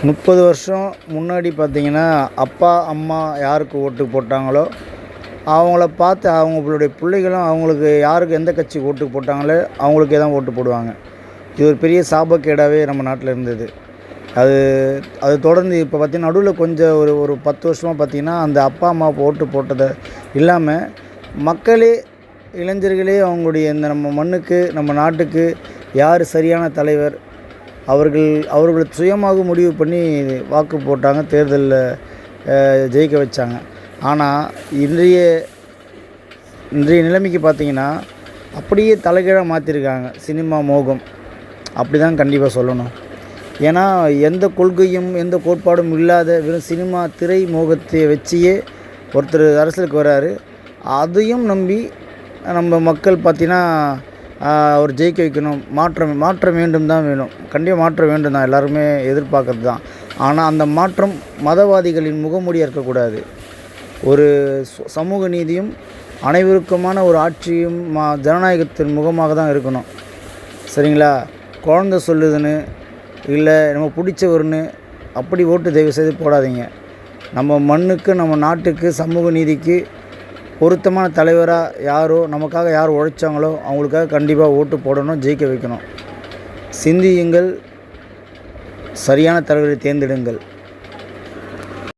30 வருஷம் முன்னாடி பார்த்தீங்கன்னா, அப்பா, அம்மா யாருக்கு ஓட்டு போட்டாங்களோ, அவங்கள பார்த்து அவங்களுடைய பிள்ளைகளும் அவங்களுக்கு யாருக்கு எந்த கட்சிக்கு ஓட்டு போட்டாங்களோ, அவங்களுக்கே தான் ஓட்டு போடுவாங்க. இது ஒரு பெரிய சாபக்கேடாவே நம்ம நாட்டில இருந்தது. அது அது தொடர்ந்து இப்போ பார்த்தீங்கன்னா, நடுவுல கொஞ்சம் ஒரு ஒரு 10 வருஷமா பார்த்தீங்கன்னா, அந்த அப்பா, அம்மாவுக்கு ஓட்டு போட்டத இல்லாம, மக்களே, இளைஞர்களே அவங்களுடைய இந்த நம்ம மண்ணுக்கு, நம்ம நாட்டுக்கு யார் சரியான தலைவர், அவர்கள் சுயமாக முடிவு பண்ணி வாக்கு போட்டாங்க. தேர்தலில் ஜெயிக்க வச்சாங்க. ஆனால் இன்றைய நிலைமைக்கு பார்த்தீங்கன்னா, அப்படியே தலைகீழாக மாற்றிருக்காங்க. சினிமா மோகம் அப்படி தான் கண்டிப்பாக சொல்லணும். ஏன்னா எந்த கொள்கையும் எந்த கோட்பாடும் இல்லாத வெறும் சினிமா திரை மோகத்தை வச்சியே ஒருத்தர் அரசியலுக்கு வராரு. அதையும் நம்பி நம்ம மக்கள் பார்த்தீங்கன்னா, அவர் ஜெயிக்க வைக்கணும், மாற்றம் வேண்டும் தான் வேணும். கண்டிப்பாக மாற்றம் வேண்டும் தான், எல்லாருமே எதிர்பார்க்கறது தான். ஆனால் அந்த மாற்றம் மதவாதிகளின் முகமூடியாக இருக்கக்கூடாது. ஒரு சமூக நீதியும் அனைவருக்குமான ஒரு ஆட்சியும் ஜனநாயகத்தின் முகமாக தான் இருக்கணும். சரிங்களா? குழந்த சொல்லுதுன்னு இல்லை நம்ம பிடிச்சவர்னு அப்படி ஓட்டு தயவுசெய்து போடாதீங்க. நம்ம மண்ணுக்கு, நம்ம நாட்டுக்கு, சமூக நீதிக்கு பொருத்தமான தலைவராக யாரோ, நமக்காக யார் உழைச்சாங்களோ அவங்களுக்காக கண்டிப்பாக ஓட்டு போடணும், ஜெயிக்க வைக்கணும். சிந்தியுங்கள், சரியான தலைவரை தேர்ந்தெடுங்கள்.